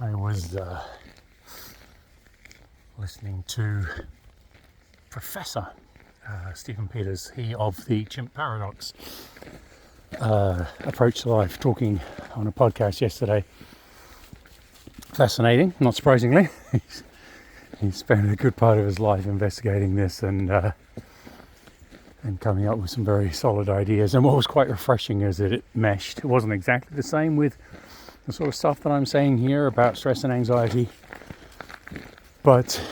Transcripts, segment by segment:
I was listening to Professor Stephen Peters, he of the Chimp Paradox, approach to life, talking on a podcast yesterday. Fascinating, not surprisingly. He spent a good part of his life investigating this and coming up with some very solid ideas. And what was quite refreshing is that it meshed. It wasn't exactly the same with the sort of stuff that I'm saying here about stress and anxiety, but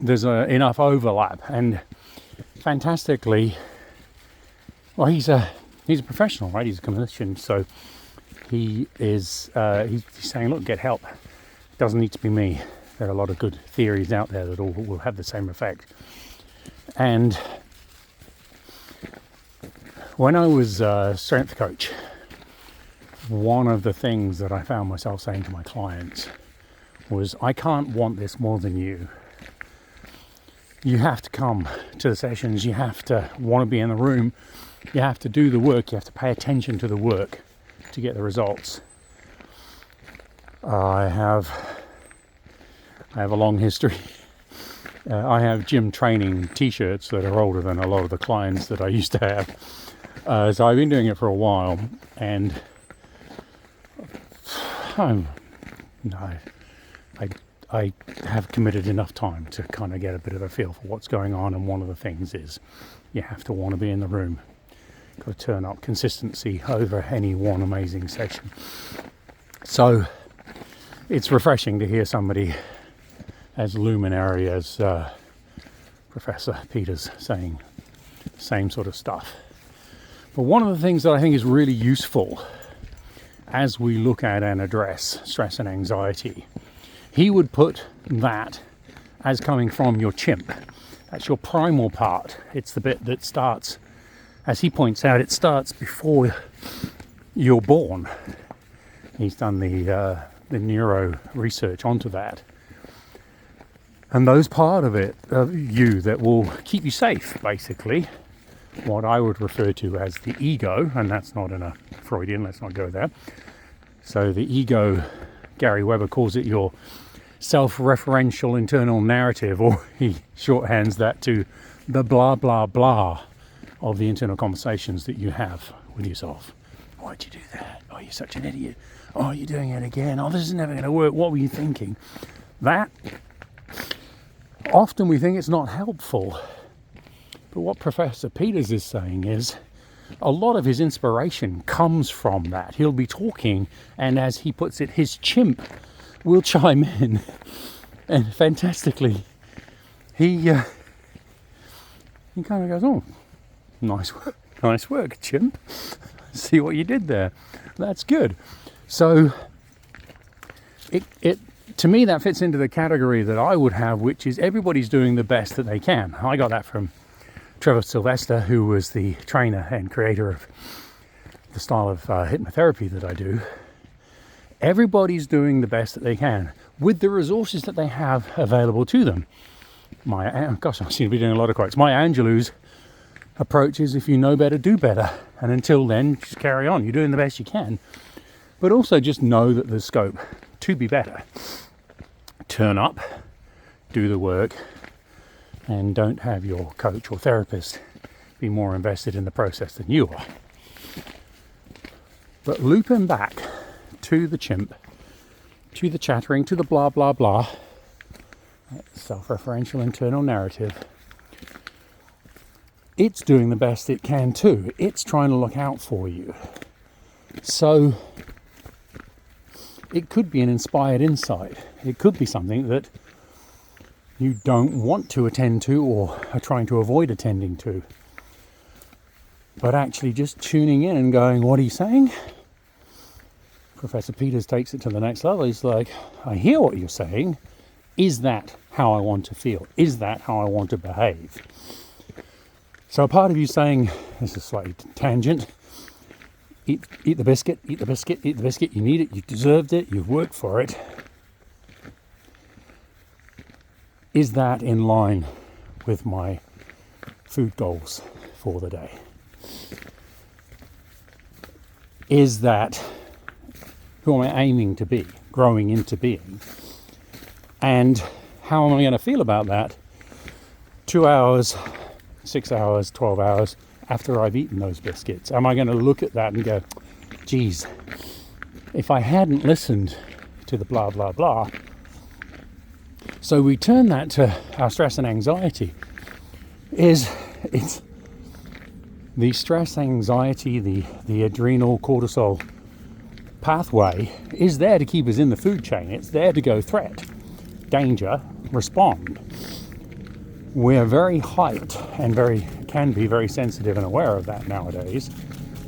there's enough overlap. And fantastically, well, he's a professional, right? He's a clinician, so he's saying, look, get help. It doesn't need to be me. There are a lot of good theories out there that all will have the same effect. And when I was a strength coach, one of the things that I found myself saying to my clients was, I can't want this more than you. You have to come to the sessions, you have to want to be in the room, you have to do the work, you have to pay attention to the work to get the results. I have a long history. I have gym training t-shirts that are older than a lot of the clients that I used to have. So I've been doing it for a while, and I have committed enough time to kind of get a bit of a feel for what's going on, and one of the things is you have to want to be in the room. Got to turn up. Consistency over any one amazing session. So it's refreshing to hear somebody as luminary as Professor Peters saying the same sort of stuff. But one of the things that I think is really useful as we look at and address stress and anxiety, he would put that as coming from your chimp. That's your primal part. It's the bit that starts, as he points out, it starts before you're born. He's done the neuro research onto that. And those part of it, of you, that will keep you safe, basically, what I would refer to as the ego, and that's not in a Freudian, let's not go there. So the ego, Gary Weber calls it your self-referential internal narrative, or he shorthands that to the blah, blah, blah of the internal conversations that you have with yourself. Why'd you do that? Oh, you're such an idiot. Oh, you're doing it again. Oh, this is never going to work. What were you thinking? That, often we think it's not helpful. But what Professor Peters is saying is a lot of his inspiration comes from that. He'll be talking, and as he puts it, his chimp will chime in. And fantastically, he kind of goes, oh, nice work, chimp. See what you did there. That's good. So it to me, that fits into the category that I would have, which is everybody's doing the best that they can. I got that from Trevor Sylvester, who was the trainer and creator of the style of hypnotherapy that I do. Everybody's doing the best that they can with the resources that they have available to them. I seem to be doing a lot of quotes. Maya Angelou's approach is, if you know better, do better. And until then, just carry on. You're doing the best you can. But also just know that there's scope to be better. Turn up, do the work, and don't have your coach or therapist be more invested in the process than you are. But looping back to the chimp, to the chattering, to the blah, blah, blah, self-referential internal narrative, it's doing the best it can too. It's trying to look out for you. So it could be an inspired insight. It could be something that you don't want to attend to or are trying to avoid attending to. But actually just tuning in and going, what are you saying? Professor Peters takes it to the next level. He's like, I hear what you're saying. Is that how I want to feel? Is that how I want to behave? So a part of you saying, this is a slightly tangent, eat the biscuit, eat the biscuit, eat the biscuit. You need it, you deserved it, you've worked for it. Is that in line with my food goals for the day? Is that who am I aiming to be, growing into being? And how am I going to feel about that 2 hours, 6 hours, 12 hours after I've eaten those biscuits? Am I going to look at that and go, geez, if I hadn't listened to the blah, blah, blah. So we turn that to our stress and anxiety. It's the stress, anxiety, the adrenal cortisol pathway is there to keep us in the food chain. It's there to go threat, danger, respond. We're very hyped and can be very sensitive and aware of that nowadays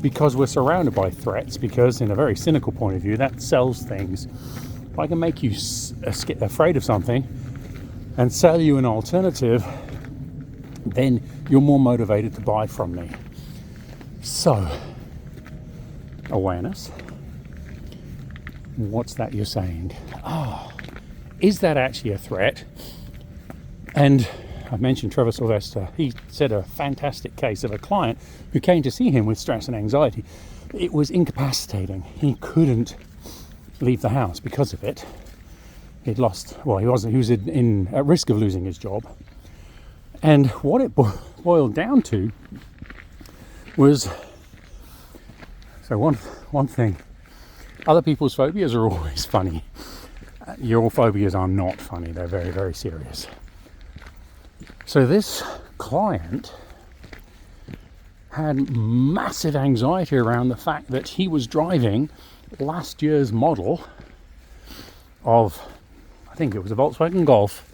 because we're surrounded by threats, because in a very cynical point of view, that sells things. If I can make you afraid of something and sell you an alternative, then you're more motivated to buy from me. So, awareness. What's that you're saying? Is that actually a threat? And I mentioned Trevor Sylvester. He said a fantastic case of a client who came to see him with stress and anxiety. It was incapacitating. He couldn't leave the house because of it. He was at risk of losing his job. And what it boiled down to was, so one thing, other people's phobias are always funny. Your phobias are not funny, they're very, very serious. So this client had massive anxiety around the fact that he was driving last year's model of, I think it was a Volkswagen Golf,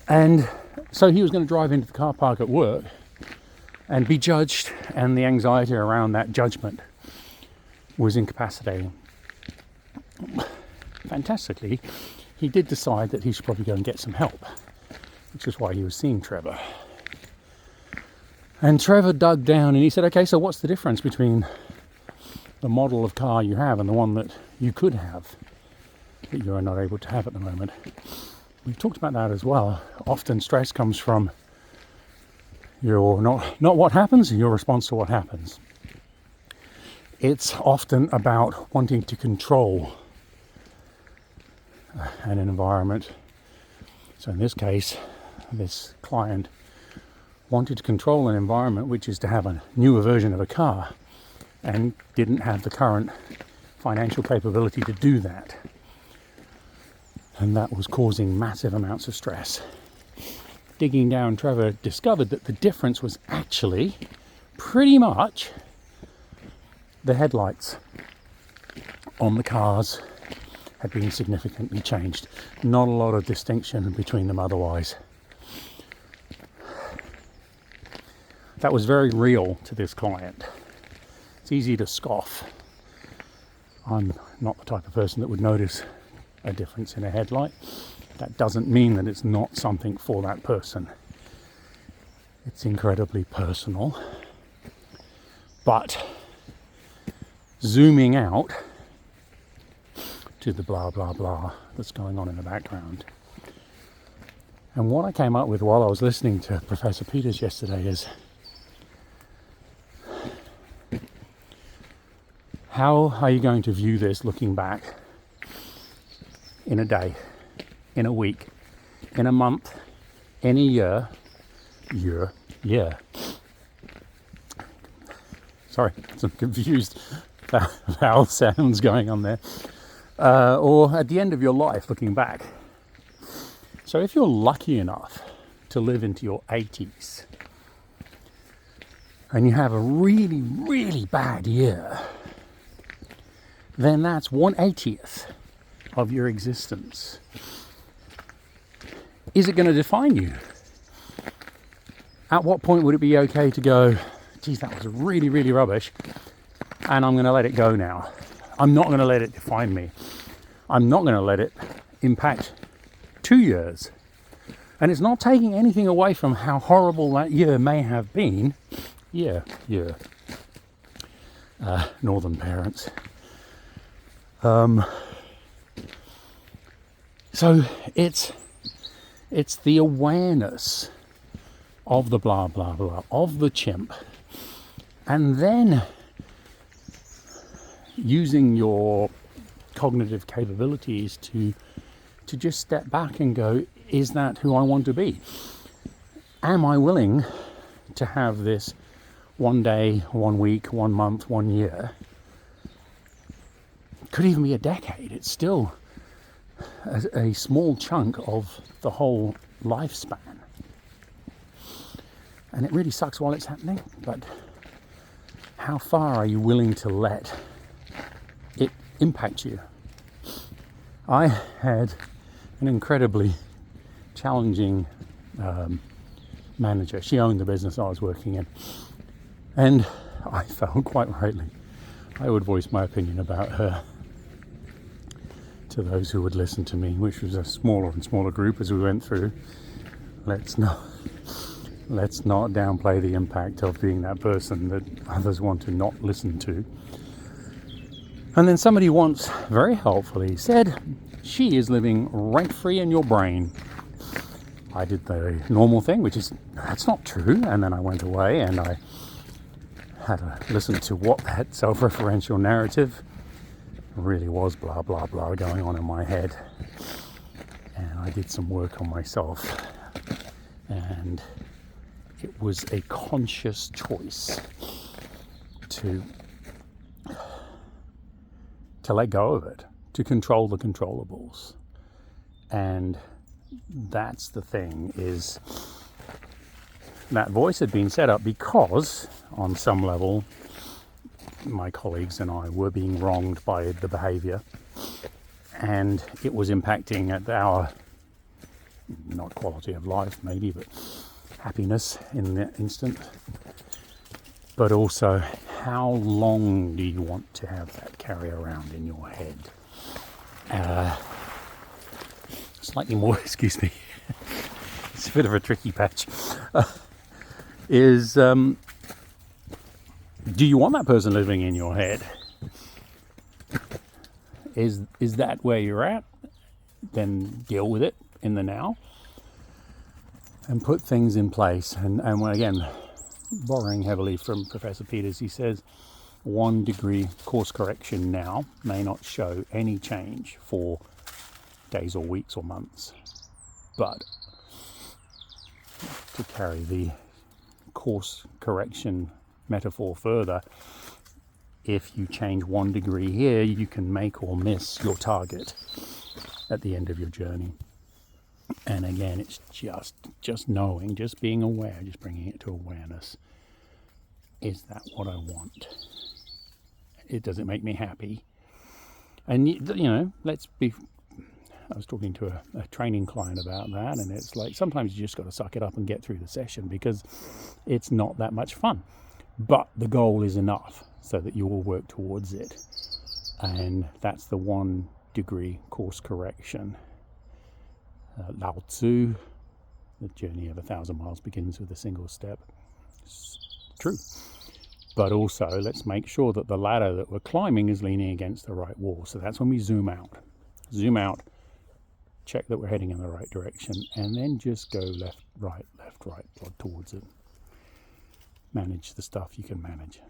and so he was going to drive into the car park at work and be judged, and the anxiety around that judgment was incapacitating. Fantastically, he did decide that he should probably go and get some help, which is why he was seeing Trevor. And Trevor dug down and he said, okay, so what's the difference between the model of car you have and the one that you could have that you are not able to have at the moment? We've talked about that as well. Often stress comes from your not what happens, your response to what happens. It's often about wanting to control an environment. So in this case, this client wanted to control an environment, which is to have a newer version of a car, and didn't have the current financial capability to do that. And that was causing massive amounts of stress. Digging down, Trevor discovered that the difference was actually pretty much the headlights on the cars had been significantly changed. Not a lot of distinction between them otherwise. That was very real to this client. It's easy to scoff. I'm not the type of person that would notice a difference in a headlight. That doesn't mean that it's not something for that person. It's incredibly personal. But zooming out to the blah, blah, blah that's going on in the background. And what I came up with while I was listening to Professor Peters yesterday is, how are you going to view this looking back in a day, in a week, in a month, in a year? Sorry, some confused vowel sounds going on there. Or at the end of your life, looking back. So if you're lucky enough to live into your 80s and you have a really, really bad year, then that's 1/80th of your existence. Is it going to define you? At what point would it be okay to go, geez, that was really, really rubbish, and I'm going to let it go now? I'm not going to let it define me. I'm not going to let it impact 2 years. And it's not taking anything away from how horrible that year may have been. Northern parents. So it's the awareness of the blah, blah, blah, of the chimp. And then using your cognitive capabilities to just step back and go, is that who I want to be? Am I willing to have this 1 day, 1 week, 1 month, 1 year? Could even be a decade. It's still a small chunk of the whole lifespan. And it really sucks while it's happening, but how far are you willing to let it impact you? I had an incredibly challenging manager. She owned the business I was working in, and I felt quite rightly I would voice my opinion about her to those who would listen to me, which was a smaller and smaller group as we went through. Let's not downplay the impact of being that person that others want to not listen to. And then somebody once very helpfully said, she is living rent-free in your brain. I did the normal thing, which is, that's not true. And then I went away and I had to listen to what that self-referential narrative really was, blah, blah, blah, going on in my head. And I did some work on myself. And it was a conscious choice to let go of it, to control the controllables. And that's the thing, is that voice had been set up because on some level my colleagues and I were being wronged by the behavior, and it was impacting at our, not quality of life maybe, but happiness in that instant. But also, how long do you want to have that carry around in your head? Slightly more, excuse me, it's a bit of a tricky patch, do you want that person living in your head? Is that where you're at? Then deal with it in the now and put things in place. And again, borrowing heavily from Professor Peters, he says 1 degree course correction now may not show any change for days or weeks or months, but to carry the course correction metaphor further, if you change 1 degree here, you can make or miss your target at the end of your journey. And again, it's just knowing, just being aware, just bringing it to awareness. Is that what I want? Does it make me happy? And let's be. I was talking to a training client about that, and it's like sometimes you just got to suck it up and get through the session because it's not that much fun. But the goal is enough so that you will work towards it. And that's the 1 degree course correction. Lao Tzu, the journey of 1,000 miles begins with a single step. It's true. But also, let's make sure that the ladder that we're climbing is leaning against the right wall. So that's when we zoom out. Zoom out, check that we're heading in the right direction, and then just go left, right, plod towards it. Manage the stuff you can manage.